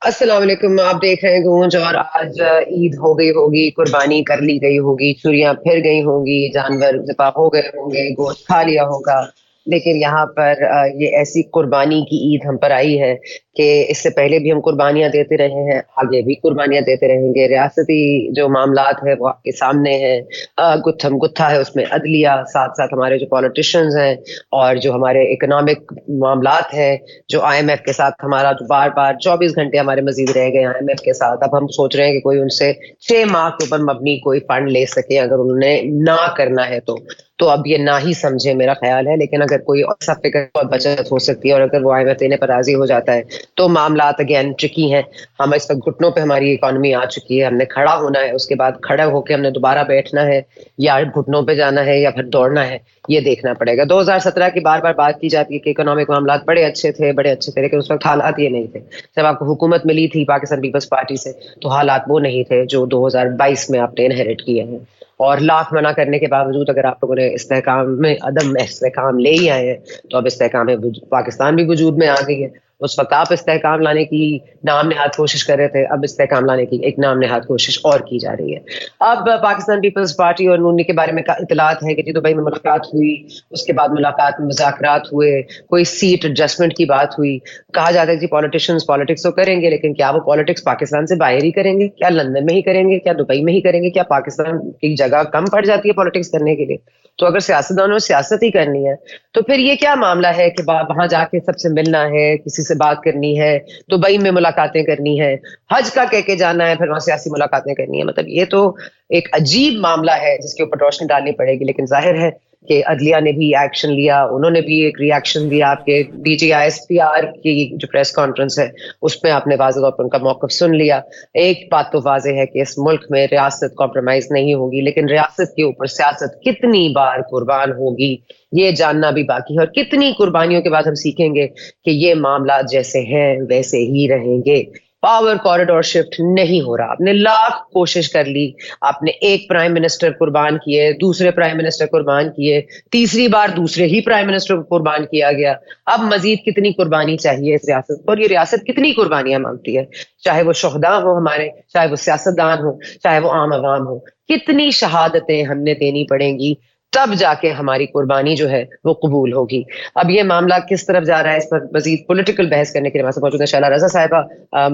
السلام علیکم. آپ دیکھ رہے ہیں گونج. اور آج عید ہو گئی ہوگی, قربانی کر لی گئی ہوگی, چوریاں پھر گئی ہوں گی, جانور ذبح ہو گئے ہوں گے, گوشت کھا لیا ہوگا. لیکن یہاں پر یہ ایسی قربانی کی عید ہم پر آئی ہے کہ اس سے پہلے بھی ہم قربانیاں دیتے رہے ہیں, آگے بھی قربانیاں دیتے رہیں گے. ریاستی جو معاملات ہیں وہ آپ کے سامنے ہیں. گتھم گتھا ہے اس میں عدلیہ, ساتھ ساتھ ہمارے جو پالیٹیشنز ہیں اور جو ہمارے اکنامک معاملات ہیں, جو آئی ایم ایف کے ساتھ ہمارا جو بار بار 24 گھنٹے ہمارے مزید رہ گئے آئی ایم ایف کے ساتھ. اب ہم سوچ رہے ہیں کہ کوئی ان سے 6 ماہ کے اوپر مبنی کوئی فنڈ لے سکے اگر انہوں نے نہ کرنا ہے تو اب یہ نہ ہی سمجھے میرا خیال ہے. لیکن اگر کوئی ایسا فکر اور بچت ہو سکتی ہے اور اگر وہ آئی ایم ایف دینے پر راضی ہو جاتا ہے تو معاملات اگین ٹرکی ہیں. ہم اس وقت گھٹنوں پہ ہماری اکانومی آ چکی ہے, ہم نے کھڑا ہونا ہے, اس کے بعد کھڑے ہو کے ہم نے دوبارہ بیٹھنا ہے یا گھٹنوں پہ جانا ہے یا پھر دوڑنا ہے, یہ دیکھنا پڑے گا. 2017 کی بار بار بات کی جاتی ہے کہ اکنامک معاملات بڑے اچھے تھے لیکن اس وقت حالات یہ نہیں تھے. جب آپ کو حکومت ملی تھی پاکستان پیپلز پارٹی سے تو حالات وہ نہیں تھے جو 2022 میں آپ نے انہیرٹ کیے ہیں. اور لاکھ منع کرنے کے باوجود اگر آپ لوگوں نے استحکام میں عدم استحکام لے ہی آئے ہیں تو اب استحکام پاکستان بھی وجود میں آ گئی ہے. اس وقت آپ استحکام لانے کی نام نہاد کوشش کر رہے تھے, اب استحکام لانے کی ایک نام نہاد کوشش اور کی جا رہی ہے. اب پاکستان پیپلز پارٹی اور نونی کے بارے میں اطلاعات ہیں کہ جی دبئی میں ملاقات ہوئی, اس کے بعد ملاقات میں مذاکرات ہوئے, کوئی سیٹ ایڈجسٹمنٹ کی بات ہوئی. کہا جاتا ہے کہ پالیٹیشنز پالیٹکس تو کریں گے لیکن کیا وہ پالیٹکس پاکستان سے باہر ہی کریں گے, کیا لندن میں ہی کریں گے, کیا دبئی میں ہی کریں گے, کیا پاکستان کی جگہ کم پڑ جاتی ہے پالیٹکس کرنے کے لیے؟ تو اگر سیاستدانوں نے سیاست ہی کرنی ہے تو پھر یہ کیا معاملہ ہے کہ وہاں جا کے سب سے ملنا ہے, کسی سے بات کرنی ہے, دبئی میں ملاقاتیں کرنی ہے, حج کا کہہ کے جانا ہے, پھر وہاں سیاسی ملاقاتیں کرنی ہے. مطلب یہ تو ایک عجیب معاملہ ہے جس کے اوپر روشنی ڈالنی پڑے گی. لیکن ظاہر ہے کہ عدلیہ نے بھی ایکشن لیا, انہوں نے بھی ایک ری ایکشن دیا. آپ کے D G I S P R کی جو پریس کانفرنس ہے اس میں آپ نے واضح طور پر ان کا موقف سن لیا. ایک بات تو واضح ہے کہ اس ملک میں ریاست کمپرومائز نہیں ہوگی, لیکن ریاست کے اوپر سیاست کتنی بار قربان ہوگی یہ جاننا بھی باقی ہے. اور کتنی قربانیوں کے بعد ہم سیکھیں گے کہ یہ معاملات جیسے ہیں ویسے ہی رہیں گے. پاور کوریڈور شفٹ نہیں ہو رہا. آپ نے لاکھ کوشش کر لی, آپ نے ایک پرائم منسٹر قربان کیے, دوسرے پرائم منسٹر قربان کیے, تیسری بار دوسرے ہی پرائم منسٹر کو قربان کیا گیا. اب مزید کتنی قربانی چاہیے اس ریاست کو, اور یہ ریاست کتنی قربانیاں مانگتی ہے, چاہے وہ شہداء ہوں ہمارے, چاہے وہ سیاستدان ہوں, چاہے وہ عام عوام ہوں. کتنی شہادتیں ہم نے دینی پڑیں گی تب جا کے ہماری قربانی جو ہے وہ قبول ہوگی. اب یہ معاملہ کس طرف جا رہا ہے اس پر مزید پولیٹیکل بحث کرنے کے لیے ہمارے ساتھ موجود ہے شائلہ رضا صاحبہ.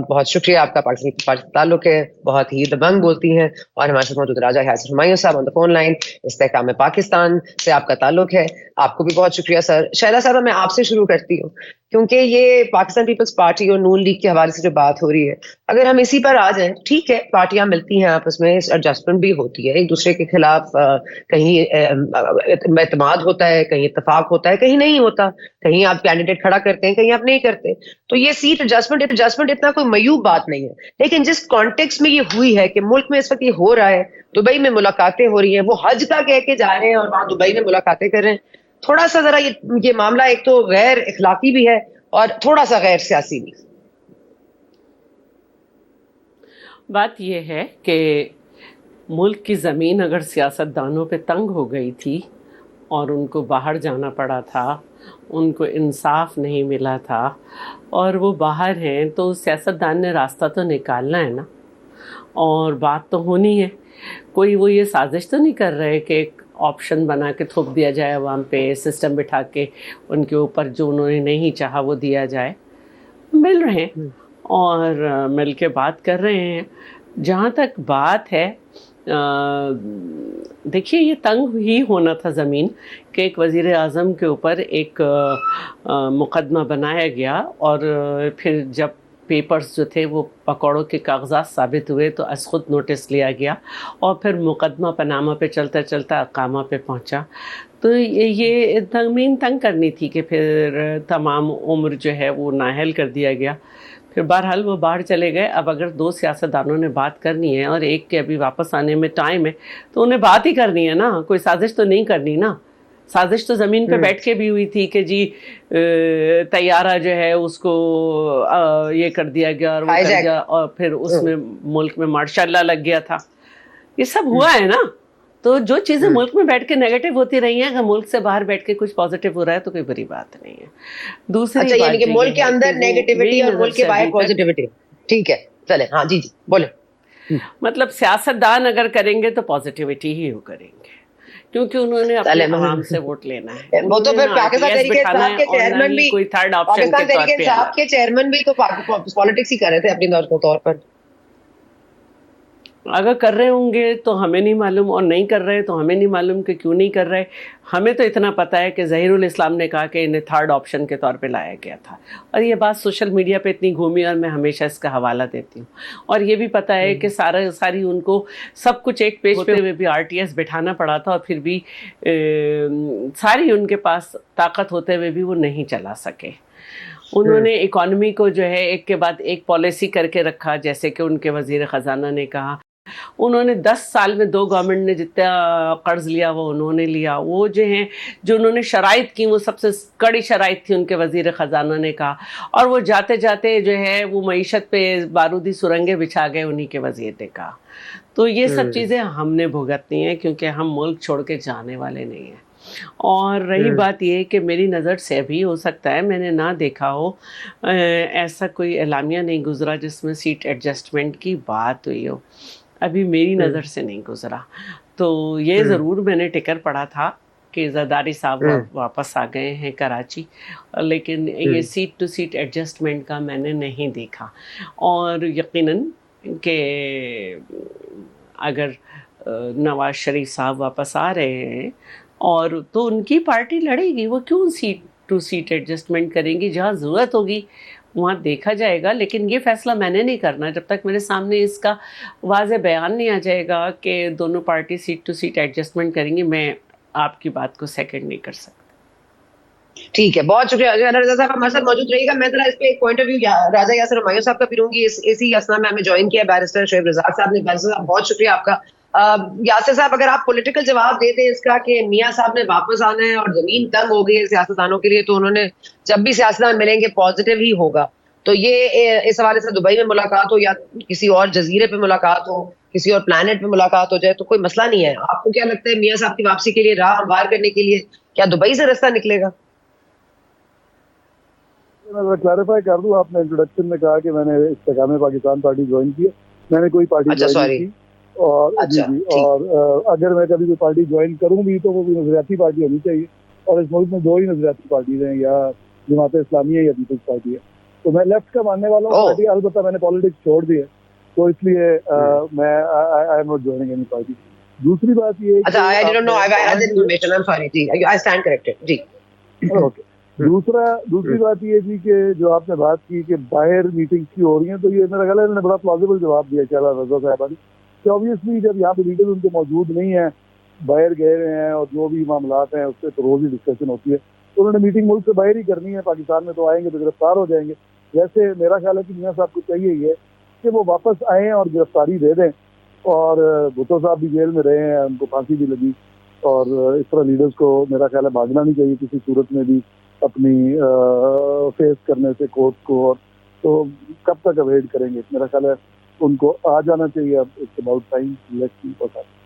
بہت شکریہ آپ کا, پاکستان پارٹی سے تعلق ہے, بہت ہی دبنگ بولتی ہیں. اور ہمارے ساتھ موجود راجہ حیاسر ہمایوں صاحب آن دا فون لائن, استحکام پاکستان سے آپ کا تعلق ہے, آپ کو بھی بہت شکریہ سر. شائلہ صاحبہ میں آپ سے شروع کرتی ہوں کیونکہ یہ پاکستان پیپلز پارٹی اور نون لیگ کے حوالے سے جو بات ہو رہی ہے, اگر ہم اسی پر آ جائیں, ٹھیک ہے پارٹیاں ملتی ہیں آپس میں, ایڈجسٹمنٹ بھی ہوتی ہے, ایک دوسرے کے خلاف کہیں اعتماد ہوتا ہے, کہیں اتفاق ہوتا ہے, کہیں نہیں ہوتا, کہیں آپ کینڈیڈیٹ کھڑا کرتے ہیں, کہیں آپ نہیں کرتے. تو یہ سیٹ ایڈجسٹمنٹ اتنا کوئی میوب بات نہیں ہے. لیکن جس کانٹیکس میں یہ ہوئی ہے کہ ملک میں اس وقت یہ ہو رہا ہے, دبئی میں ملاقاتیں ہو رہی ہیں, وہ حج کا کہہ کے جا رہے ہیں اور وہاں دبئی میں ملاقاتیں کر رہے ہیں, تھوڑا سا ذرا یہ معاملہ ایک تو غیر اخلاقی بھی ہے اور تھوڑا سا غیر سیاسی بھی. بات یہ ہے کہ ملک کی زمین اگر سیاست دانوں پہ تنگ ہو گئی تھی اور ان کو باہر جانا پڑا تھا, ان کو انصاف نہیں ملا تھا اور وہ باہر ہیں, تو سیاست دان نے راستہ تو نکالنا ہے نا, اور بات تو ہونی ہے. کوئی وہ یہ سازش تو نہیں کر رہے کہ ایک آپشن بنا کے تھوپ دیا جائے عوام پہ, سسٹم بٹھا کے ان کے اوپر جو انہوں نے نہیں چاہا وہ دیا جائے. مل رہے ہیں اور مل کے بات کر رہے ہیں. جہاں تک بات ہے, دیکھیے یہ تنگ ہی ہونا تھا زمین کہ ایک وزیر اعظم کے اوپر ایک مقدمہ بنایا گیا اور پھر جب پیپرز جو تھے وہ پکوڑوں کے کاغذات ثابت ہوئے تو از خود نوٹس لیا گیا اور پھر مقدمہ پاناما پہ چلتا چلتا اقامہ پہ پہنچا. تو یہ زمین تنگ کرنی تھی کہ پھر تمام عمر جو ہے وہ نااہل کر دیا گیا. پھر بہرحال وہ باہر چلے گئے. اب اگر دو سیاستدانوں نے بات کرنی ہے اور ایک کے ابھی واپس آنے میں ٹائم ہے تو انہیں بات ہی کرنی ہے نا, کوئی سازش تو نہیں کرنی نا. سازش تو زمین پہ بیٹھ کے بھی ہوئی تھی کہ جی طیارہ جو ہے اس کو یہ کر دیا گیا اور وہ کر گیا اور پھر اس میں ملک میں ماشاء اللہ لگ گیا تھا. یہ سب ہوا ہے نا. تو جو چیزیں ملک میں بیٹھ کے نیگیٹو ہوتی رہی ہیں, اگر ملک سے باہر بیٹھ کے کچھ پازیٹیو ہو رہا ہے تو کوئی بری بات نہیں ہے. دوسری اچھا, یعنی بات کہ ملک کے اندر نیگیٹیوٹی اور ملک کے باہر پازیٹیوٹی. ٹھیک ہے چلے ہاں جی جی بولے. مطلب سیاستدان اگر کریں گے تو پازیٹیوٹی ہی کریں گے کیونکہ انہوں نے اپنے عوام سے ووٹ لینا ہے. وہ تو پھر پاکستان تحریک بٹھانا انصاف ہے کے اور نہ چیئرمین ہی بھی کوئی تھرڈ آپشن پاکستان کے طور تحریک پہ انصاف کے چیئرمین بھی تو پالیٹکس ہی کر رہے تھے اپنی طور پر. اگر کر رہے ہوں گے تو ہمیں نہیں معلوم اور نہیں کر رہے تو ہمیں نہیں معلوم کہ کیوں نہیں کر رہے. ہمیں تو اتنا پتا ہے کہ ظہیر الاسلام نے کہا کہ انہیں تھرڈ آپشن کے طور پہ لایا گیا تھا اور یہ بات سوشل میڈیا پہ اتنی گھومی اور میں ہمیشہ اس کا حوالہ دیتی ہوں. اور یہ بھی پتا ہے کہ ساری ان کو سب کچھ ایک پیج پہ ہوئے بھی RTS بٹھانا پڑا تھا اور پھر بھی ساری ان کے پاس طاقت ہوتے ہوئے بھی وہ نہیں چلا سکے. انہوں نے اکانومی کو جو ہے ایک کے بعد ایک پالیسی کر کے رکھا جیسے کہ ان کے وزیر خزانہ نے کہا. انہوں نے 10 سال میں 2 گورنمنٹ نے جتنا قرض لیا وہ انہوں نے لیا. وہ جو ہیں جو انہوں نے شرائط کی وہ سب سے کڑی شرائط تھی ان کے وزیر خزانہ نے کہا اور وہ جاتے جاتے جو ہے وہ معیشت پہ بارودی سرنگیں بچھا گئے انہی کے وزیر نے کہا. تو یہ سب چیزیں ہم نے بھگتنی ہیں کیونکہ ہم ملک چھوڑ کے جانے والے نہیں ہیں. اور رہی بات یہ کہ میری نظر سے بھی ہو سکتا ہے میں نے نہ دیکھا ہو ایسا کوئی اعلامیہ نہیں گزرا جس میں سیٹ ایڈجسٹمنٹ کی بات ہوئی ہو. ابھی میری نظر سے نہیں گزرا. تو یہ ضرور میں نے ٹکر پڑا تھا کہ زرداری صاحب واپس آ گئے ہیں کراچی لیکن یہ سیٹ ٹو سیٹ ایڈجسٹمنٹ کا میں نے نہیں دیکھا. اور یقیناً کہ اگر نواز شریف صاحب واپس آ رہے ہیں اور تو ان کی پارٹی لڑے گی. وہ کیوں سیٹ ٹو سیٹ ایڈجسٹمنٹ کریں گی؟ جہاں ضرورت ہوگی وہاں دیکھا جائے گا لیکن یہ فیصلہ میں نے نہیں کرنا جب تک میرے سامنے اس کا واضح بیان نہیں آ جائے گا کہ دونوں party seat to seat adjustment کریں گی. میں آپ کی بات کو سیکنڈ نہیں کر سکتا. ٹھیک ہے بہت شکریہ. رضا صاحب ہمارے ساتھ موجود رہیے گا. میں ذرا اس پہ ایک پوائنٹ آف ویو راجہ یاسر ہمایوں صاحب کا پھروں گی. اسی اسنا میں ہمیں جوائن کیا بیرسٹر شعیب رزاق صاحب نے. بیرسٹر صاحب بہت شکریہ آپ کا. یاسر صاحب اگر آپ پولیٹیکل جواب دے دیں اس کا کہ میاں صاحب نے واپس آنا ہے اور زمین تنگ ہو گئی ہے سیاستدانوں کے لیے تو انہوں نے جب بھی سیاستدان ملیں گے پازیٹیو ہی ہوگا. تو یہ اس حوالے سے دبئی میں ملاقات ہو یا کسی اور جزیرے پہ ملاقات ہو کسی اور پلانٹ پہ ملاقات ہو جائے تو کوئی مسئلہ نہیں ہے. آپ کو کیا لگتا ہے میاں صاحب کی واپسی کے لیے راہ ہموار کرنے کے لیے کیا دبئی سے رستہ نکلے گا؟ میں کلیریفائی کر دوں. آپ نے انٹروڈکشن میں کہا کہ میں نے استحکام پاکستان پارٹی جوائن کی ہے. میں نے کوئی پارٹی جوائن نہیں کی. اور جی اور اگر میں کبھی کوئی پارٹی جوائن کروں بھی تو وہ نظریاتی پارٹی ہونی چاہیے. اور اس ملک میں 2 ہی نظریاتی پارٹیز ہیں یا جماعت اسلامی ہے یا پیپلز پارٹی ہے. تو میں لیفٹ کا ماننے والا ہوں پارٹی. البتہ میں نے پالیٹکس چھوڑ دی ہے تو اس لیے میں I am not joining any party. دوسری بات یہ دوسری بات یہ تھی کہ جو آپ نے بات کی کہ باہر میٹنگز کی ہو رہی ہیں تو یہ میرا خیال ہے انہوں نے بڑا پلازیبل جواب دیا شہلا رضا صاحبہ نے کہ اوبیسلی جب یہاں پہ لیڈر ان کے موجود نہیں ہیں باہر گئے ہوئے ہیں اور جو بھی معاملات ہیں اس پہ تو روز ہی ڈسکشن ہوتی ہے تو انہوں نے میٹنگ ملک سے باہر ہی کرنی ہے. پاکستان میں تو آئیں گے تو گرفتار ہو جائیں گے. ویسے میرا خیال ہے کہ میاں صاحب کو چاہیے یہ کہ وہ واپس آئیں اور گرفتاری دے دیں. اور بھٹو صاحب بھی جیل میں رہے ہیں ان کو پھانسی بھی لگی اور اس طرح لیڈرز کو میرا خیال ہے بھاگنا نہیں چاہیے کسی صورت میں بھی اپنی فیس کرنے سے کورٹ کو. اور تو کب تک اویڈ کریں گے؟ میرا خیال ہے ان کو آ جانا چاہیے. اب it's about time. Let's see what happens.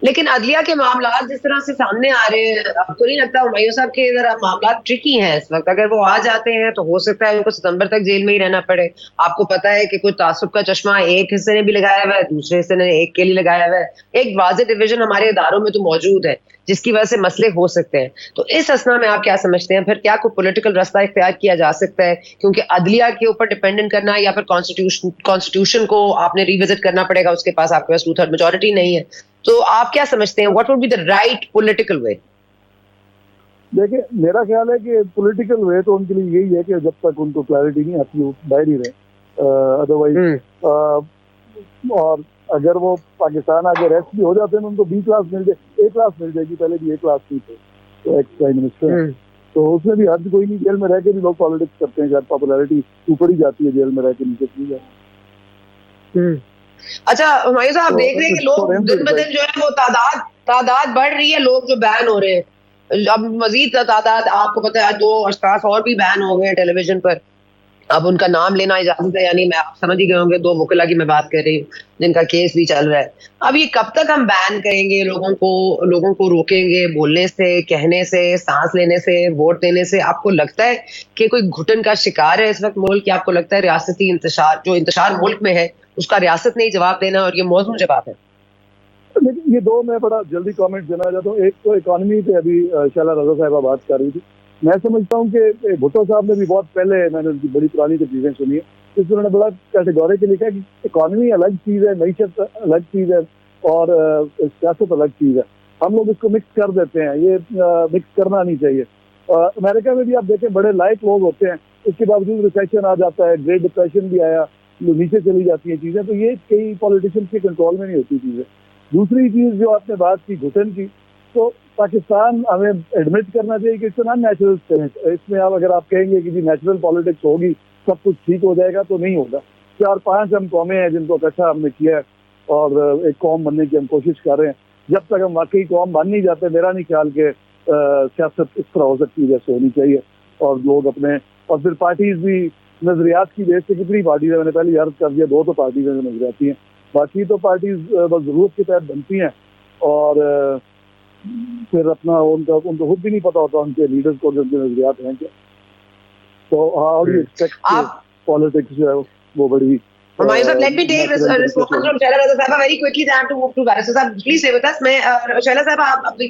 لیکن عدلیہ کے معاملات جس طرح سے سامنے آ رہے ہیں آپ کو نہیں لگتا ہمایوں صاحب کے ذرا معاملات ٹرکی ہیں اس وقت؟ اگر وہ آ جاتے ہیں تو ہو سکتا ہے ان کو ستمبر تک جیل میں ہی رہنا پڑے. آپ کو پتا ہے کہ کوئی تعصب کا چشمہ ایک حصے نے بھی لگایا ہوا ہے دوسرے حصے نے ایک کے لیے لگایا ہوا ہے. ایک واضح ڈویژن ہمارے اداروں میں تو موجود ہے جس کی وجہ سے مسئلے ہو سکتے ہیں. تو اس اسنا میں آپ کیا سمجھتے ہیں پھر کیا کوئی پولیٹیکل راستہ اختیار کیا جا سکتا ہے؟ کیونکہ عدلیہ کے اوپر ڈیپینڈنٹ کرنا یا پھر کانسٹیٹیوشن کو آپ نے ریوزٹ کرنا پڑے گا. اس کے پاس آپ کے پاس 2/3 میجورٹی نہیں ہے. تو آپ کیا سمجھتے ہیں what would be the right political way? دیکھیں میرا خیال ہے کہ پولیٹیکل وے تو ان کے لیے یہی ہے کہ جب تک ان کو کلیئرٹی نہیں آتی وہ باہر ہی رہے. ادروائز اور اگر وہ پاکستان آگے ریسٹ بھی ہو جاتے ہیں ان کو B کلاس مل جائے A کلاس مل جائے گی. پہلے بھی A کلاس تھی تو ایکس پرائم منسٹر تو اس میں بھی حد کوئی نہیں. جیل میں رہ کے بھی لوگ پالیٹکس کرتے ہیں. شاید پاپولرٹی اوپر ہی جاتی ہے جیل میں رہ کے نیچے چلی جائے. اچھا ہمایوں صاحب آپ دیکھ رہے ہیں کہ لوگ دن بدن جو ہے وہ تعداد بڑھ رہی ہے لوگ جو بین ہو رہے ہیں. اب مزید تعداد آپ کو پتا ہے 2 اشخاص اور بھی بین ہو گئے ٹیلی ویژن پر. اب ان کا نام لینا اجازت ہے یعنی میں آپ سمجھ ہی گئے ہوں گے 2 وکلا کی میں بات کر رہی ہوں جن کا کیس بھی چل رہا ہے. اب یہ کب تک ہم بین کریں گے لوگوں کو روکیں گے بولنے سے, کہنے سے, سانس لینے سے, ووٹ دینے سے؟ آپ کو لگتا ہے کہ کوئی گھٹن کا شکار ہے اس وقت ملک, یا آپ کو لگتا ہے ریاستی انتشار ملک میں ہے اس کا ریاست نہیں جواب دینا اور یہ موزوں جواب ہے؟ لیکن یہ 2 میں بڑا جلدی کامنٹ دینا چاہتا ہوں. ایک تو اکانومی پہ ابھی شعلہ رضا صاحبہ بات کر رہی تھی. میں سمجھتا ہوں کہ بھٹو صاحب نے بھی بہت پہلے, میں نے ان کی بڑی پرانی چیزیں سنی ہیں, اس میں انہوں نے بڑا کیٹیگوریکلی لکھا کہ اکانومی الگ چیز ہے, معیشت الگ چیز ہے, اور سیاست الگ چیز ہے. ہم لوگ اس کو مکس کر دیتے ہیں, یہ مکس کرنا نہیں چاہیے. امریکہ میں بھی آپ دیکھیں بڑے لائق لوگ ہوتے ہیں, اس کے باوجود ریسیشن آ جاتا ہے, گریٹ ڈپریشن بھی آیا, نیچے چلی جاتی ہیں چیزیں. تو یہ کئی پولیٹیشین کے کنٹرول میں نہیں ہوتی چیزیں. دوسری چیز جو آپ نے بات کی گھٹن کی, تو پاکستان ہمیں ایڈمٹ کرنا چاہیے کہ اٹس نان نیچرل اسٹیٹ. اس میں اگر آپ کہیں گے کہ جی نیچرل پالیٹکس ہوگی سب کچھ ٹھیک ہو جائے گا, تو نہیں ہوگا. 4-5 ہم قومیں ہیں جن کو اکٹھا ہم نے کیا ہے اور ایک قوم بننے کی ہم کوشش کر رہے ہیں. جب تک ہم واقعی قوم بن نہیں جاتے, میرا نہیں خیال کہ سیاست اس طرح ہو سکتی جیسے ہونی چاہیے. اور لوگ اپنے, اور پھر پارٹیز بھی نظریات کی بیس سے, کتنی پارٹیز ہیں, میں نے پہلے ہی عرض کر دیا 2 تو پارٹیز ہیں جو نظریاتی ہیں, باقی تو پارٹیز بس ضرورت کے تحت بنتی ہیں. اور پھر اپنا ان کو خود بھی نہیں پتا ہوتا ان کے لیڈرز کو جو ان کے نظریات ہیں کیا. تو how do you expect politics جو ہے وہ بڑی Let me take response from Shaila Raza Sahaba very quickly. I have to move to Barrister Sahab. Please stay with us. میں Shaila Sahaba,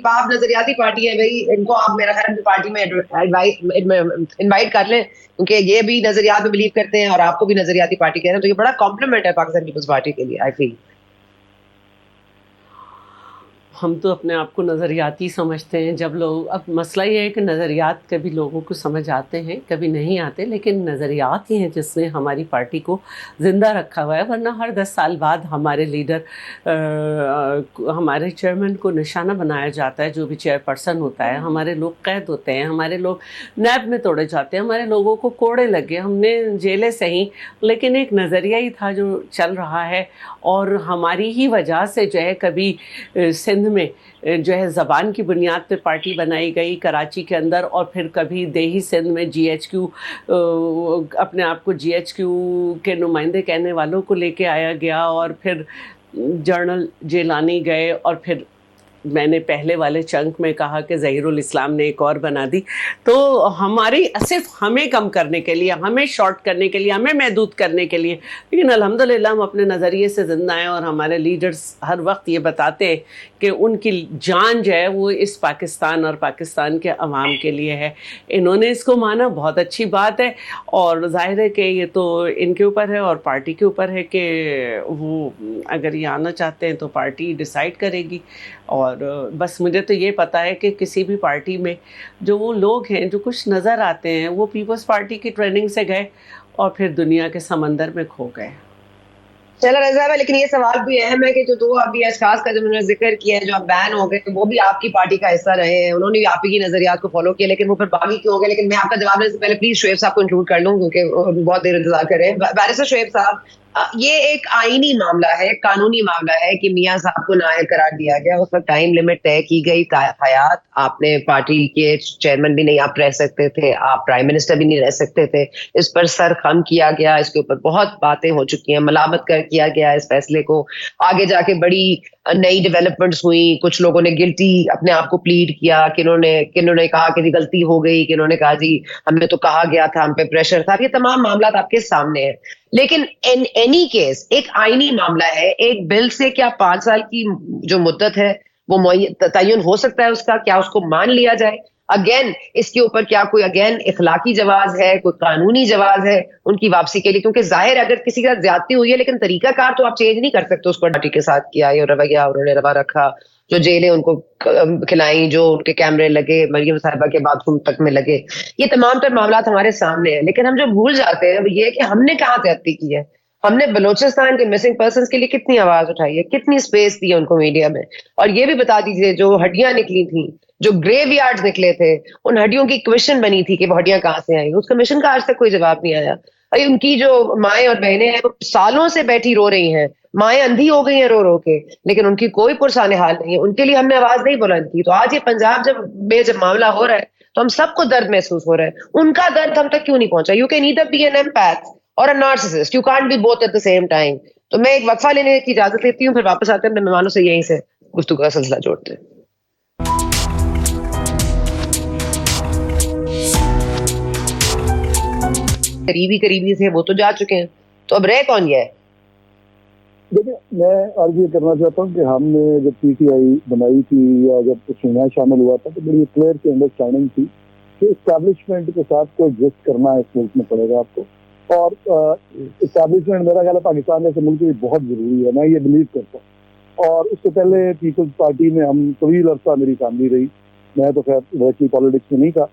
آپ نظریاتی پارٹی ہے بھائی, ان کو آپ میرا خیال پارٹی میں انوائٹ کر لیں, کیونکہ یہ بھی نظریات میں بلیو کرتے ہیں اور آپ کو بھی نظریاتی پارٹی کہہ رہے ہیں, تو یہ بڑا کمپلیمنٹ ہے پاکستان پیپلز پارٹی کے لیے. آئی فیل ہم تو اپنے آپ کو نظریاتی سمجھتے ہیں. جب لوگ, اب مسئلہ یہ ہے کہ نظریات کبھی لوگوں کو سمجھ آتے ہیں کبھی نہیں آتے, لیکن نظریات ہی ہیں جس نے ہماری پارٹی کو زندہ رکھا ہوا ہے. ورنہ ہر 10 سال بعد ہمارے لیڈر, ہمارے چیئرمین کو نشانہ بنایا جاتا ہے, جو بھی چیئر پرسن ہوتا ہے. ہمارے لوگ قید ہوتے ہیں, ہمارے لوگ نیب میں توڑے جاتے ہیں, ہمارے لوگوں کو کوڑے لگے, ہم نے جیلیں سہیں, لیکن ایک نظریہ ہی تھا جو چل رہا ہے. اور ہماری ہی وجہ سے جو ہے کبھی سندھ میں جو ہے زبان کی بنیاد پہ پارٹی بنائی گئی کراچی کے اندر, اور پھر کبھی دیہی سندھ میں جی ایچ کیو, اپنے آپ کو جی ایچ کیو کے نمائندے کہنے والوں کو لے کے آیا گیا, اور پھر جنرل جیلانی گئے, اور پھر میں نے پہلے والے چنک میں کہا کہ ظہیر الاسلام نے ایک اور بنا دی. تو ہماری صرف ہمیں کم کرنے کے لیے, ہمیں شارٹ کرنے کے لیے, ہمیں محدود کرنے کے لیے, لیکن الحمدللہ ہم اپنے نظریے سے زندہ ہیں. اور ہمارے لیڈرز ہر وقت یہ بتاتے ہیں کہ ان کی جان جو ہے وہ اس پاکستان اور پاکستان کے عوام کے لیے ہے. انہوں نے اس کو مانا, بہت اچھی بات ہے, اور ظاہر ہے کہ یہ تو ان کے اوپر ہے اور پارٹی کے اوپر ہے کہ وہ اگر یہ آنا چاہتے ہیں تو پارٹی ڈیسائیڈ کرے گی. اور بس مجھے تو یہ پتا ہے کہ کسی بھی پارٹی میں جو وہ لوگ ہیں جو کچھ نظر آتے ہیں, وہ پیپلز پارٹی کی ٹریننگ سے گئے اور پھر دنیا کے سمندر میں کھو گئے. چلو رضا ہے, لیکن یہ سوال بھی اہم ہے کہ جو 2 ابھی اشخاص کا جو انہوں نے ذکر کیا ہے جو اب بین ہو گئے, وہ بھی آپ کی پارٹی کا حصہ رہے ہیں, انہوں نے بھی آپ کی نظریات کو فالو کیا, لیکن وہ پھر باغی کیوں ہو گئے؟ لیکن میں آپ کا جواب دینے سے پہلے پلیز شعیب صاحب کو انکلوڈ کر لوں, کیونکہ بہت دیر انتظار کر رہے ہیں. بیرسٹر شعیب صاحب, یہ ایک آئینی معاملہ ہے, قانونی معاملہ ہے کہ میاں صاحب کو نائب قرار دیا گیا, اس وقت ٹائم لمٹ طے کی گئی. حیات آپ نے پارٹی کے چیئرمین بھی نہیں آپ رہ سکتے تھے, آپ پرائم منسٹر بھی نہیں رہ سکتے تھے. اس پر سر خم کیا گیا, اس کے اوپر بہت باتیں ہو چکی ہیں, ملامت کیا گیا اس فیصلے کو. آگے جا کے بڑی نئی ڈیولپمنٹس ہوئی, کچھ لوگوں نے گلٹی اپنے آپ کو پلیڈ کیا, کنہوں نے کہا کہ جی غلطی ہو گئی, کنہوں نے کہا جی ہمیں تو کہا گیا تھا, ہم پہ پریشر تھا. یہ تمام معاملات آپ کے سامنے ہیں. لیکن ان اینی کیس ایک آئینی معاملہ ہے. ایک بل سے کیا 5 سال کی جو مدت ہے وہ تعین ہو سکتا ہے اس کا, کیا اس کو مان لیا جائے؟ اگین اس کے اوپر کیا کوئی اخلاقی جواز ہے, کوئی قانونی جواز ہے ان کی واپسی کے لیے؟ کیونکہ ظاہر اگر کسی کا زیادتی ہوئی ہے, لیکن طریقہ کار تو آپ چینج نہیں کر سکتے. اس کو ڈاٹی کے ساتھ کیا, یہ رویہ انہوں نے روا رکھا, جو جیلیں ان کو کھلائیں, جو ان کے کیمرے لگے, مریم صاحبہ کے باتھ روم تک میں لگے, یہ تمام تر معاملات ہمارے سامنے ہیں. لیکن ہم جو بھول جاتے ہیں وہ یہ کہ ہم نے کہاں زیادتی کی ہے. ہم نے بلوچستان کے مسنگ پرسنز کے لیے کتنی آواز اٹھائی ہے, کتنی سپیس دی ہے ان کو میڈیا میں. اور یہ بھی بتا دیجئے جو ہڈیاں نکلی تھیں, جو گریو یارڈز نکلے تھے, ان ہڈیوں کی کمیشن بنی تھی کہ وہ ہڈیاں کہاں سے آئیں, اس کمیشن کا آج تک کوئی جواب نہیں آیا. ان کی جو مائیں اور بہنیں ہیں وہ سالوں سے بیٹھی رو رہی ہیں, مائیں اندھی ہو گئی ہیں رو رو کے, لیکن ان کی کوئی پرسان حال نہیں ہے. ان کے لیے ہم نے آواز نہیں بلند کی. تو آج یہ پنجاب جب معاملہ ہو رہا ہے تو ہم سب کو درد محسوس ہو رہا ہے. ان کا درد ہم تک کیوں نہیں پہنچا؟ You can either be an empath or a narcissist, you can't be both at the same time. تو میں ایک وقفہ لینے کی اجازت لیتی ہوں، پھر واپس آتے ہیں اپنے مہمانوں سے یہیں سے گفتگو کا سلسلہ جوڑتے ہیں. قریبی تھے وہ تو جا چکے ہیں، تو اب رہ کون گیا ہے؟ دیکھیں، میں عرض یہ کرنا چاہتا ہوں کہ ہم نے جب پی ٹی آئی بنائی تھی یا جب کچھ نیا شامل ہوا تھا تو بڑی کلیئر کی انڈرسٹینڈنگ تھی کہ اسٹیبلشمنٹ کے ساتھ کوئی ایگزسٹ کرنا اس ملک میں پڑے گا آپ کو. اور اسٹیبلشمنٹ میرا خیال ہے پاکستان جیسے ملک میں بہت ضروری ہے، میں یہ بلیو کرتا ہوں. اور اس سے پہلے پیپلز پارٹی میں ہم طویل عرصہ میری فیملی رہی، میں تو خیر ویسی پالیٹکس میں نہیں تھا،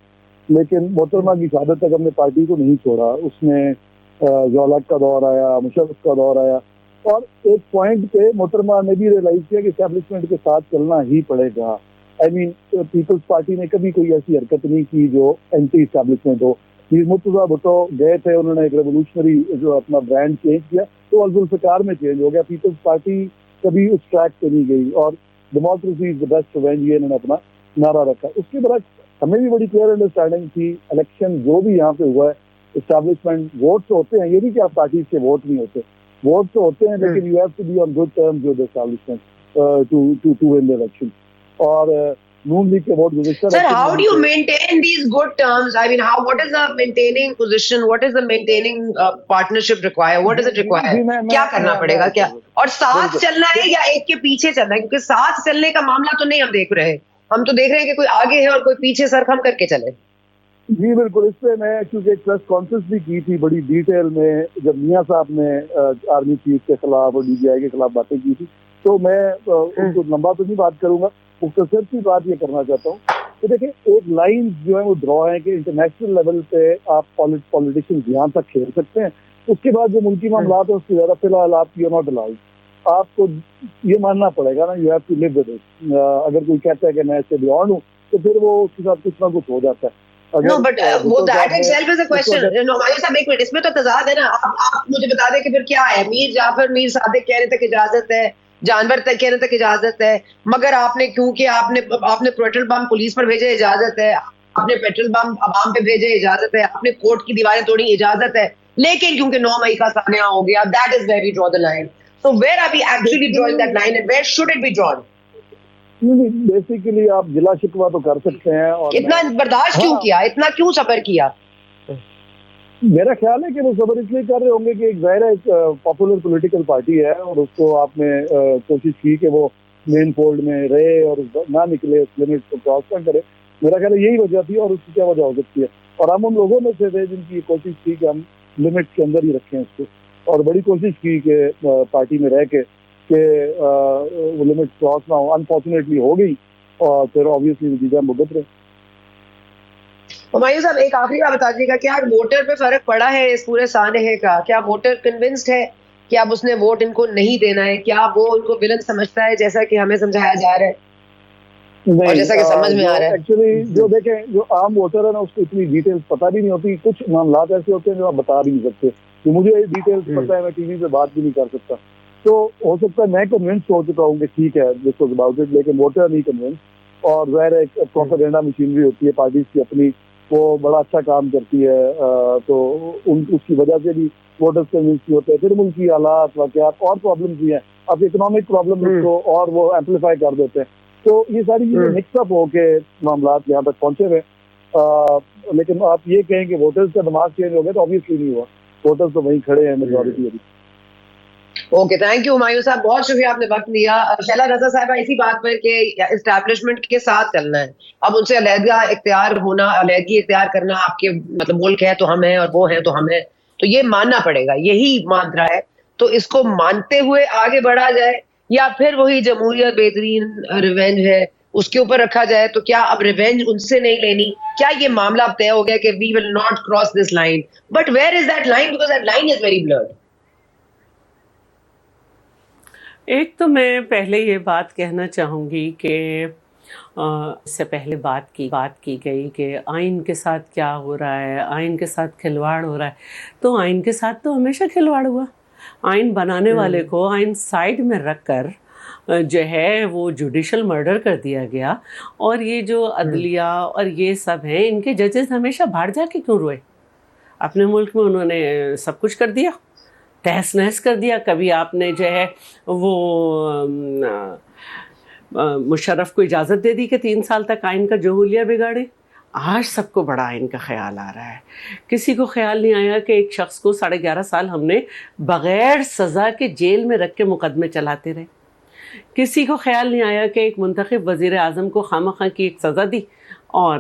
لیکن محترمہ کی شہادت تک ہم نے پارٹی کو نہیں چھوڑا. اس میں ضیاء کا دور آیا، مشرف کا دور آیا، اور ایک پوائنٹ پہ محترمہ نے بھی ریئلائز کیا کہ اسٹیبلشمنٹ کے ساتھ چلنا ہی پڑے گا. آئی مین پیپلز پارٹی نے کبھی کوئی ایسی حرکت نہیں کی جو اینٹی اسٹیبلشمنٹ ہو. میر مرتضیٰ بھٹو گئے تھے، انہوں نے ایک ریولیوشنری جو اپنا برانڈ چینج کیا تو ذوالفقار میں چینج ہو گیا. پیپلز پارٹی کبھی اس ٹریک پہ نہیں گئی اور democracy is the best revenge یہ انہوں نے اپنا نعرہ رکھا. اس کے برعکس ہمیں بھی بڑی کلیئر انڈرسٹینڈنگ تھی. الیکشن جو بھی یہاں پہ ہوا ہے، اسٹیبلشمنٹ ووٹ تو ہوتے ہیں، یہ نہیں کہ آپ پارٹیز کے ووٹ نہیں ہوتے، ووٹ تو ہوتے ہیں، لیکن you have to be on good terms with establishment to win the election. اور نون لیگ کے ووٹ گزشتہ Sir, how do you maintain these good terms? I mean, what is the maintaining position? What is the maintaining partnership require? What does it require? کیا کرنا پڑے گا کیا؟ اور ساتھ چلنا ہے یا ایک کے پیچھے چلنا ہے؟ کیونکہ ساتھ چلنے کا معاملہ تو نہیں ہم دیکھ رہے ہیں، ہم تو دیکھ رہے ہیں کہ کوئی آگے ہے اور کوئی پیچھے سر خم کر کے چلے. جی بالکل. اس پہ میں کیونکہ ایک پریس کانفرنس بھی کی تھی بڑی ڈیٹیل میں، جب میاں صاحب نے آرمی چیف کے خلاف اور ڈی جی آئی کے خلاف باتیں کی تھی، تو میں ان کو لمبا تو نہیں بات کروں گا، مختصر سی بات یہ کرنا چاہتا ہوں کہ دیکھیں ایک لائن جو ہے وہ ڈرا ہے کہ انٹرنیشنل لیول پہ آپ پالیٹیشین یہاں تک کھیل سکتے ہیں، اس کے بعد جو ملکی معاملات ہیں اس کی زیادہ فی الحال آپ یو ناٹ الاؤڈ. آپ کو یہ ماننا پڑے گا نا، you have to live with it. اگر کوئی کہتا ہے کہ میں اس سے بیونڈ ہوں تو پھر وہ اس کے ساتھ کچھ نہ کچھ ہو جاتا ہے. No, but وہ that itself is a question. No, ہمارے صاحب ایک منٹ، اس میں تو تضاد ہے نا. آپ مجھے بتا دیں کہ پھر کیا ہے. میر جعفر میر صادق کہہ رہے تھے کہ اجازت ہے، جانور تک کہہ رہے تھے کہ اجازت ہے، مگر آپ نے کیونکہ آپ نے پیٹرول بم پولیس پر بھیجے اجازت ہے، آپ نے پیٹرول بم عوام پہ بھیجے اجازت ہے، آپ نے کورٹ کی دیواریں توڑی اجازت ہے، لیکن کیونکہ 9 مئی کا سانحہ ہو گیا، that is where we draw the line. So where are we actually drawing that line and where should it be drawn? Basically آپ ضلع شکوہ تو کر سکتے ہیں. اور اتنا برداشت کیوں کیا، اتنا کیوں صبر کیا؟ میرا خیال ہے کہ وہ صبر اس لیے کر رہے ہوں گے کہ ایک ظاہر ایک پاپولر پولیٹیکل پارٹی ہے اور اس کو آپ نے کوشش کی کہ وہ مین فولڈ میں رہے اور نہ نکلے، اس لمٹ کو کراس نہ کرے. میرا خیال ہے یہی وجہ تھی، اور اس کی کیا وجہ ہو سکتی ہے. اور ہم ان لوگوں میں سے تھے جن کی کوشش تھی کہ ہم لمٹ کے اندر ہی رکھیں اس کو، اور بڑی کوشش کی کہ پارٹی میں رہ کے کہ وہ لمٹ کراس نہ ہو. انفارچونیٹلی ہو گئی اور پھر آبویسلی نتیجہ بھگت رہے. ہمایوں صاحب ایک آخری بات بتا دیجیے گا، کیا ووٹر پہ فرق پڑا ہے اس پورے سانحے کا؟ کیا ووٹر کنونسڈ ہے کہ اب اس نے ووٹ ان کو نہیں دینا ہے؟ کیا وہ ان کو ولن سمجھتا ہے جیسا کہ ہمیں سمجھایا جا رہا ہے اور جیسا کہ سمجھ میں آ رہا ہے؟ ایکچولی جو دیکھیں جو عام ووٹر ہے نا، اس کو اتنی ڈیٹیلز پتہ بھی نہیں ہوتی. کچھ معاملات ایسے ہوتے ہیں جو آپ بتا بھی نہیں سکتے. کہ مجھے ڈیٹیلز پتہ ہے، میں ٹی وی پہ بات بھی نہیں کر سکتا. تو ہو سکتا ہے میں کنونس ہو چکا ہوں کہ ٹھیک ہے دس واز اباؤٹ اٹ، لیکن ووٹر نہیں کنونس. اور ظاہر ایک پروپیگنڈا مشینری ہوتی ہے پارٹیز کی اپنی، وہ بڑا اچھا کام کرتی ہے. تو اس کی وجہ سے بھی ووٹرز کنونس نہیں ہوتے. پھر ملکی حالات، واقعات اور پرابلمز بھی ہیں. اب اکنامک پرابلم کو اور وہ ایمپلیفائی کر دیتے ہیں. تو یہ ساری چیزیں مکس اپ ہو کے معاملات یہاں تک پہنچے ہوئے. لیکن آپ یہ کہیں کہ ووٹرز کا دماغ چینج ہو گیا تو آبویسلی نہیں ہوا. ووٹرز تو وہیں کھڑے ہیں میجورٹی ابھی. اوکے، تھینک یو ہمایوں صاحب، بہت شکریہ آپ نے وقت دیا. شیلا رضا صاحبہ اسی بات پر کہ اسٹیبلشمنٹ کے ساتھ چلنا ہے، اب ان سے علیحدہ اختیار ہونا، علیحدگی اختیار کرنا، آپ کے مطلب ملک ہے تو ہم ہیں اور وہ ہیں تو ہم ہیں، تو یہ ماننا پڑے گا، یہی مانترا ہے. تو اس کو مانتے ہوئے آگے بڑھا جائے یا پھر وہی جمہوریت بہترین ریونج ہے اس کے اوپر رکھا جائے. تو کیا اب ریونج ان سے نہیں لینی؟ کیا یہ معاملہ اب طے ہو گیا کہ we will not cross this line? But where is that line? Because that line is very blurred. ایک تو میں پہلے یہ بات کہنا چاہوں گی کہ اس سے پہلے بات کی گئی کہ آئین کے ساتھ کیا ہو رہا ہے، آئین کے ساتھ کھلواڑ ہو رہا ہے. تو آئین کے ساتھ تو ہمیشہ کھلواڑ ہوا. آئین بنانے والے کو آئین سائیڈ میں رکھ کر جو ہے وہ جوڈیشل مرڈر کر دیا گیا، اور یہ جو عدلیہ اور یہ سب ہیں، ان کے ججز ہمیشہ باہر جا کے کیوں روئے؟ اپنے ملک میں انہوں نے سب کچھ کر دیا، تہس نہس کر دیا. کبھی آپ نے جو ہے وہ مشرف کو اجازت دے دی کہ 3 سال تک آئین کا جوہلیہ بگاڑے. آج سب کو بڑا آئین کا خیال آ رہا ہے. کسی کو خیال نہیں آیا کہ ایک شخص کو 11.5 سال ہم نے بغیر سزا کے جیل میں رکھ کے مقدمے چلاتے رہے. کسی کو خیال نہیں آیا کہ ایک منتخب وزیر اعظم کو خواہ کی ایک سزا دی اور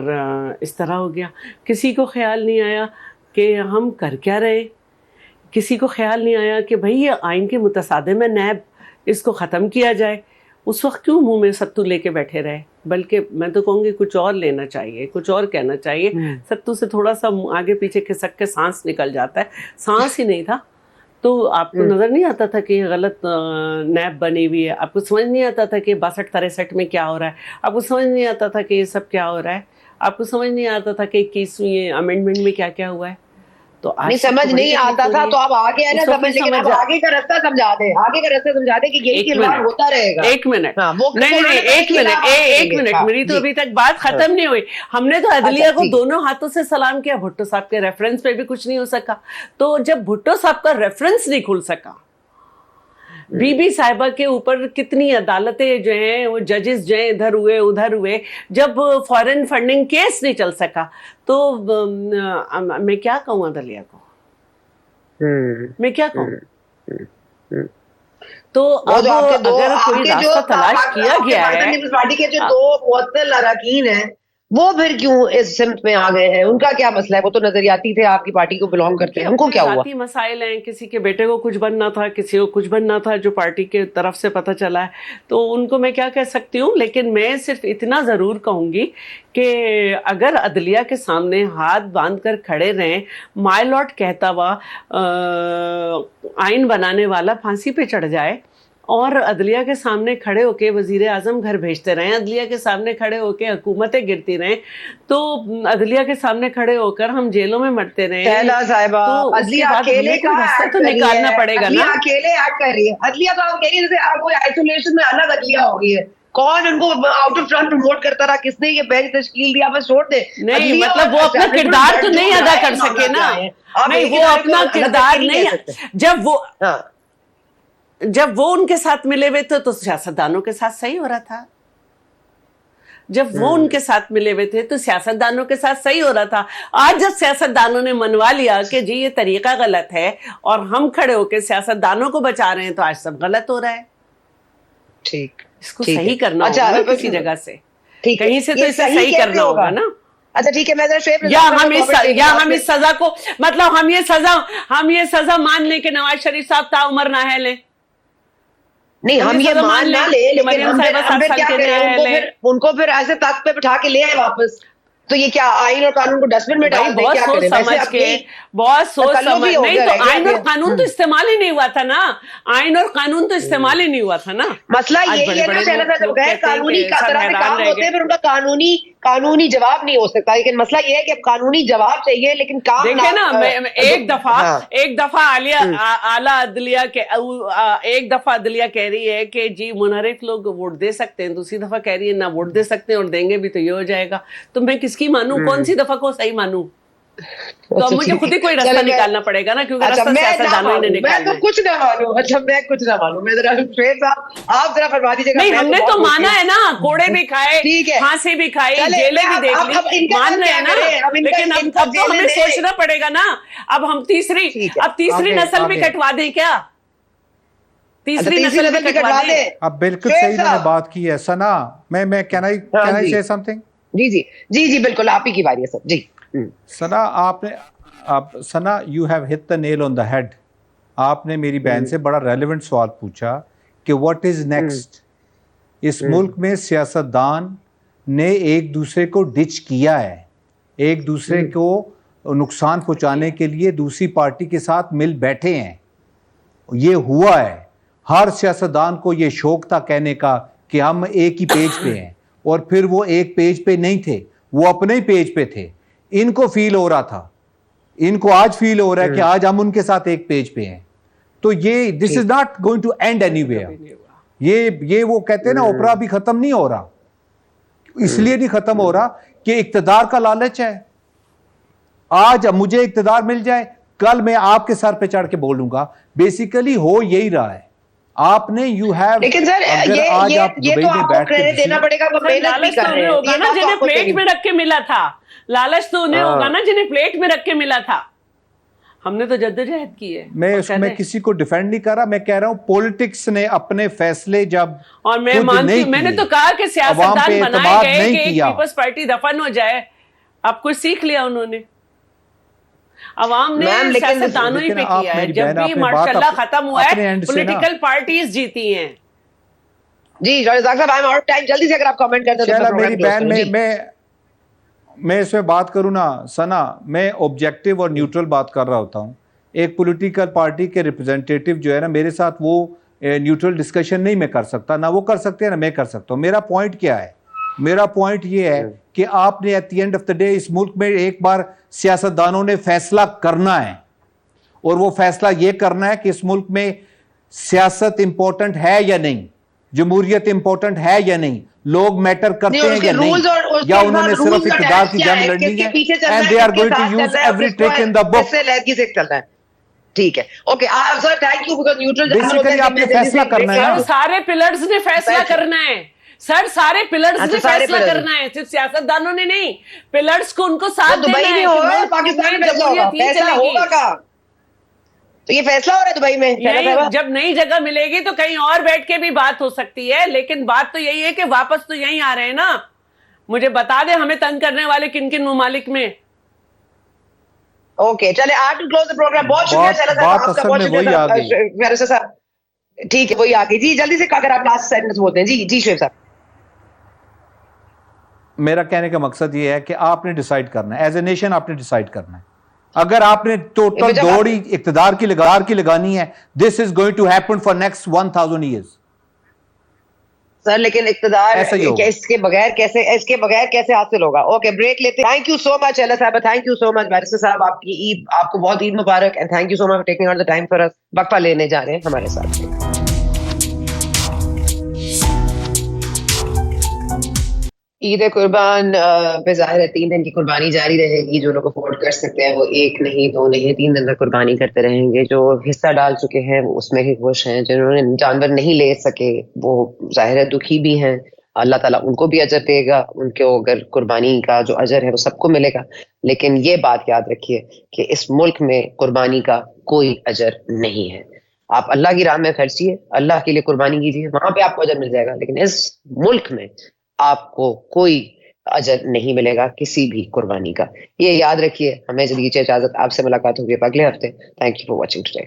اس طرح ہو گیا. کسی کو خیال نہیں آیا کہ ہم کر کیا رہے. کسی کو خیال نہیں آیا کہ بھئی یہ آئین کے متصادم ہے نیب، اس کو ختم کیا جائے. اس وقت کیوں منہ میں ستو لے کے بیٹھے رہے؟ بلکہ میں تو کہوں گی کچھ اور لینا چاہیے، کچھ اور کہنا چاہیے. ستو سے تھوڑا سا آگے پیچھے کھسک کے سانس نکل جاتا ہے. سانس ہی نہیں تھا تو آپ کو نظر نہیں آتا تھا کہ یہ غلط نیب بنی ہوئی ہے؟ آپ کو سمجھ نہیں آتا تھا کہ 62-63 میں کیا ہو رہا ہے؟ آپ کو سمجھ نہیں آتا تھا کہ یہ سب کیا ہو رہا ہے؟ آپ کو سمجھ نہیں آتا تھا کہ 21ویں امینڈمنٹ میں کیا کیا ہوا ہے؟ تو نہیں سمجھ نہیں آتا تھا تو اب آگے ہے نا سمجھ، لیکن اب آگے کا راستہ سمجھا دیں، آگے کا راستہ سمجھا دیں کہ یہی کردار ہوتا رہے گا. ایک منٹ ایک منٹ میری تو ابھی تک بات ختم نہیں ہوئی. ہم نے تو عدلیہ کو دونوں ہاتھوں سے سلام کیا. بھٹو صاحب کے ریفرنس پہ بھی کچھ نہیں ہو سکا. تو جب بھٹو صاحب کا ریفرنس نہیں کھل سکا، بی بی صاحبہ کے اوپر کتنی عدالتیں جو ہیں وہ ججز جو ہیں ادھر ہوئے ادھر ہوئے، جب فارن فنڈنگ کیس نہیں چل سکا تو میں کیا کہوں عدلیہ کو؟ میں کیا کہوں؟ تو اب اگر کوئی راستہ تلاش کیا گیا ہے، پیپلز پارٹی کے جو 2 معطل اراکین ہیں وہ پھر کیوں اس سمت میں آ گئے ہیں؟ ان کا کیا مسئلہ ہے؟ وہ تو نظریاتی تھے، آپ کی پارٹی کو بلونگ کرتے ہیں، ان کو کیا ہوا؟ ذاتی مسائل ہیں. کسی کے بیٹے کو کچھ بننا تھا، کسی کو کچھ بننا تھا جو پارٹی کے طرف سے پتہ چلا ہے. تو ان کو میں کیا کہہ سکتی ہوں؟ لیکن میں صرف اتنا ضرور کہوں گی کہ اگر عدلیہ کے سامنے ہاتھ باندھ کر کھڑے رہیں، مائی لاٹ کہتا ہوا آئین بنانے والا پھانسی پہ چڑھ جائے، اور عدلیہ کے سامنے کھڑے ہو کے وزیر اعظم گھر بھیجتے رہیں، عدلیہ کے سامنے کھڑے ہو کے حکومتیں گرتی رہیں، تو عدلیہ کے سامنے کھڑے ہو کر ہم جیلوں میں مرتے رہیں، عدلیہ اکیلے کا تو نکالنا پڑے گا نا. اکیلے ایکٹ کر رہی ہے عدلیہ. تو آپ کہہ رہی ہیں جیسے کوئی آئسولیشن میں الگ عدلیہ ہو گئی ہے. کون ان کو آؤٹ آف ٹرن پروموٹ کرتا رہا؟ کس نے یہ بینچ تشکیل دیا؟ بس چھوڑ دے. نہیں مطلب وہ اپنا کردار تو نہیں ادا کر سکے نا. نہیں وہ اپنا کردار نہیں، جب وہ ان کے ساتھ ملے ہوئے تھے تو سیاستدانوں کے ساتھ صحیح ہو رہا تھا. جب وہ ان کے ساتھ ملے ہوئے تھے تو سیاستدانوں کے ساتھ صحیح ہو رہا تھا. آج جب سیاستدانوں نے منوا لیا کہ جی یہ طریقہ غلط ہے اور ہم کھڑے ہو کے سیاستدانوں کو بچا رہے ہیں، تو آج سب غلط ہو رہا ہے. ٹھیک، اس کو صحیح کرنا ہوگا کسی جگہ سے، کہیں سے تو اسے صحیح کرنا ہوگا نا. اچھا ٹھیک ہے، میں یا ہم اس سزا کو مطلب ہم یہ سزا مان لیں کہ نواز شریف صاحب تا عمر نااہل ہیں. نہیں ہم یہ مان نہ لیں، لیکن ہم پھر کیا کریں؟ ان کو پھر ایسے تخت پہ بٹھا کے لے آئے واپس. تو یہ کیا آئین اور قانون کو ڈسٹ بن میں ڈال دیں؟ بہت سوچ سمجھ کے، بہت سوچ سمجھ. نہیں تو آئین اور قانون تو استعمال ہی نہیں ہوا تھا نا. آئین اور قانون تو استعمال ہی نہیں ہوا تھا نا. مسئلہ یہی ہے نا شہناز صاحب، غیر قانونی طرح سے کام ہوتے ہیں، پھر ان کا قانونی جواب نہیں ہو سکتا. لیکن مسئلہ یہ ہے کہ اب قانونی جواب چاہیے لیکن کام دیکھیں نا. ایک دفعہ اعلیٰ عدلیہ کہہ رہی ہے کہ جی منحرف لوگ ووٹ دے سکتے ہیں، دوسری دفعہ کہہ رہی ہے نہ ووٹ دے سکتے ہیں اور دیں گے بھی تو یہ ہو جائے گا. تو میں کس کی مانوں؟ کون سی دفعہ کو صحیح مانوں؟ تو مجھے خود ہی کوئی راستہ نکالنا پڑے گا نا، کیونکہ راستہ سیاستدانوں نے نکالنا ہے. میں کچھ نہ مانوں. اچھا میں کچھ نہ مانوں. میں ذرا شعیب صاحب آپ ذرا فرما دیجیے گا. نہیں ہم نے تو مانا ہے نا، کوڑے بھی کھائے، پھانسی بھی کھائی، جیلیں بھی دیکھ لی، مان رہے ہیں نا. لیکن اب تو ہمیں سوچنا پڑے گا نا. اب ہم تیسری نسل بھی کٹوا دیں کیا؟ تیسری نسل بھی کٹوا دیں. اب بالکل صحیح میں نے بات کی ہے. ثنا میں can I say something؟ جی بالکل آپ ہی کی باری ہے سر. جی ثنا you have hit the nail on the head. آپ نے میری بہن سے بڑا ریلیونٹ سوال پوچھا کہ what is next. اس ملک میں سیاستدان نے ایک دوسرے کو ڈچ کیا ہے، ایک دوسرے کو نقصان پہنچانے کے لیے دوسری پارٹی کے ساتھ مل بیٹھے ہیں. یہ ہوا ہے. ہر سیاستدان کو یہ شوق تھا کہنے کا کہ ہم ایک ہی پیج پہ ہیں، اور پھر وہ ایک پیج پہ نہیں تھے، وہ اپنے ہی پیج پہ تھے. ان کو فیل ہو رہا تھا، ان کو آج فیل ہو رہا ہے کہ آج ہم ان کے ساتھ ایک پیج پہ ہیں. تو یہ this is not going to end anywhere. یہ وہ کہتے ہیں نا اوپرا بھی ختم نہیں ہو رہا, اس لیے نہیں ختم ہو رہا کہ اقتدار کا لالچ ہے. آج مجھے اقتدار مل جائے, کل میں آپ کے سر پہ چڑھ کے بولوں گا. بیسیکلی ہو یہی رہا ہے. آپ نے یو ہیو, لیکن سر یہ تو آپ کو کریڈٹ دینا پڑے گا, وہ محنت بھی کر رہے ہوگا نا جنہیں پلیٹ میں رکھ کے ملا تھا. لالچ تو انہیں ہوگا نا جنہیں پلیٹ میں رکھ کے ملا تھا. ہم نے تو جدوجہد کی ہے. میں کسی کو ڈیفینڈ نہیں کر رہا, میں کہہ رہا ہوں پولیٹکس نے اپنے فیصلے جب اور میں مانتی ہوں, میں نے تو کہا کہ سیاستدان بنائے گئے کہ ایک پیپلز پارٹی دفن ہو جائے. اب کچھ سیکھ لیا انہوں نے, عوام نے سیاستدانوں ہی پہ کیا ہے. جب بھی ماشاء اللہ ختم ہوا ہے پولیٹیکل پارٹیز جیتی ہیں. جی رزاق صاحب, I am out of time, جلدی سے اگر آپ کامنٹ کرتے ہیں تو میری بہن, میں اس میں بات کروں نا سنا, میں آبجیکٹو اور نیوٹرل بات کر رہا ہوتا ہوں. ایک پولیٹیکل پارٹی کے ریپرزینٹیٹو جو ہے نا, میرے ساتھ وہ نیوٹرل ڈسکشن نہیں میں کر سکتا, نہ وہ کر سکتے ہیں نہ میں کر سکتا ہوں. میرا پوائنٹ کیا ہے, میرا پوائنٹ یہ ہے کہ آپ نے at the end of the day اس ملک میں ایک بار سیاستدانوں نے فیصلہ کرنا ہے, اور وہ فیصلہ یہ کرنا ہے کہ اس ملک میں سیاست امپورٹنٹ ہے یا نہیں, جمہوریت امپورٹنٹ ہے یا نہیں, لوگ میٹر کرتے ہیں یا نہیں, یا انہوں نے صرف اقتدار کی جنگ لڑنی ہے, and they are going to use every trick in the book. ٹھیک ہے, okay sir, thank you, because neutral basically آپ نے فیصلہ کرنا ہے نا. سارے پلرز نے فیصلہ کرنا ہے سر, سارے پلرز نے فیصلہ کرنا ہے, صرف سیاستدانوں نے نہیں, پلرز کو ان کو ساتھ دینا ہے. دبئی میں ہوگا, پاکستان میں فیصلہ ہوگا کا, تو یہ فیصلہ ہو رہا ہے دبئی میں. جب نئی جگہ ملے گی تو کہیں اور بیٹھ کے بھی بات ہو سکتی ہے, لیکن بات تو یہی ہے کہ واپس تو یہیں آ رہے ہیں نا. مجھے بتا دیں ہمیں تنگ کرنے والے کن کن ممالک میں. اوکے چلے, are to close the programme. بہت شکریہ فیروز صاحب. ٹھیک ہے, وہی آ گئی. جی جلدی سے اگر آپ لاسٹ سینٹنس بولتے ہیں. جی شعیب صاحب. میرا کہنے کا مقصد یہ ہے کہ آپ نے ڈیسائیڈ کرنا ہے, ایز اے نیشن آپ نے ڈیسائیڈ کرنا ہے. اگر آپ نے ٹوٹل دوڑی اقتدار کی لگانی ہے, this is going to happen for next 1000 years. Sir لیکن اقتدار اس کے بغیر کیسے حاصل ہوگا؟ اوکے بریک لیتے ہیں. تھینک یو سو مچ اللہ صاحب, thank you so much barrister صاحب, آپ کی عید, آپ کو بہت عید مبارک, and thank you so much for taking out the time for us. وقفہ لینے جا رہے ہیں ہمارے ساتھ. عید قربان پہ ظاہر ہے 3 دن کی قربانی جاری رہے گی. جو لوگ افورڈ کر سکتے ہیں وہ 1 نہیں 2 نہیں 3 دن تک قربانی کرتے رہیں گے. جو حصہ ڈال چکے ہیں وہ اس میں ہی خوش ہیں. جنہوں نے جانور نہیں لے سکے وہ ظاہر ہے دکھی بھی ہیں. اللہ تعالیٰ ان کو بھی اجر دے گا, ان کو اگر قربانی کا جو اجر ہے وہ سب کو ملے گا. لیکن یہ بات یاد رکھیے کہ اس ملک میں قربانی کا کوئی اجر نہیں ہے. آپ اللہ کی راہ میں خرچیے, اللہ کے لیے قربانی کیجیے, وہاں پہ آپ کو اجر مل جائے گا. لیکن اس ملک میں آپ کو کوئی اجر نہیں ملے گا کسی بھی قربانی کا. یہ یاد رکھیے. ہمیں چلیے اجازت, آپ سے ملاقات ہوگی اگلے ہفتے. Thank you for watching today.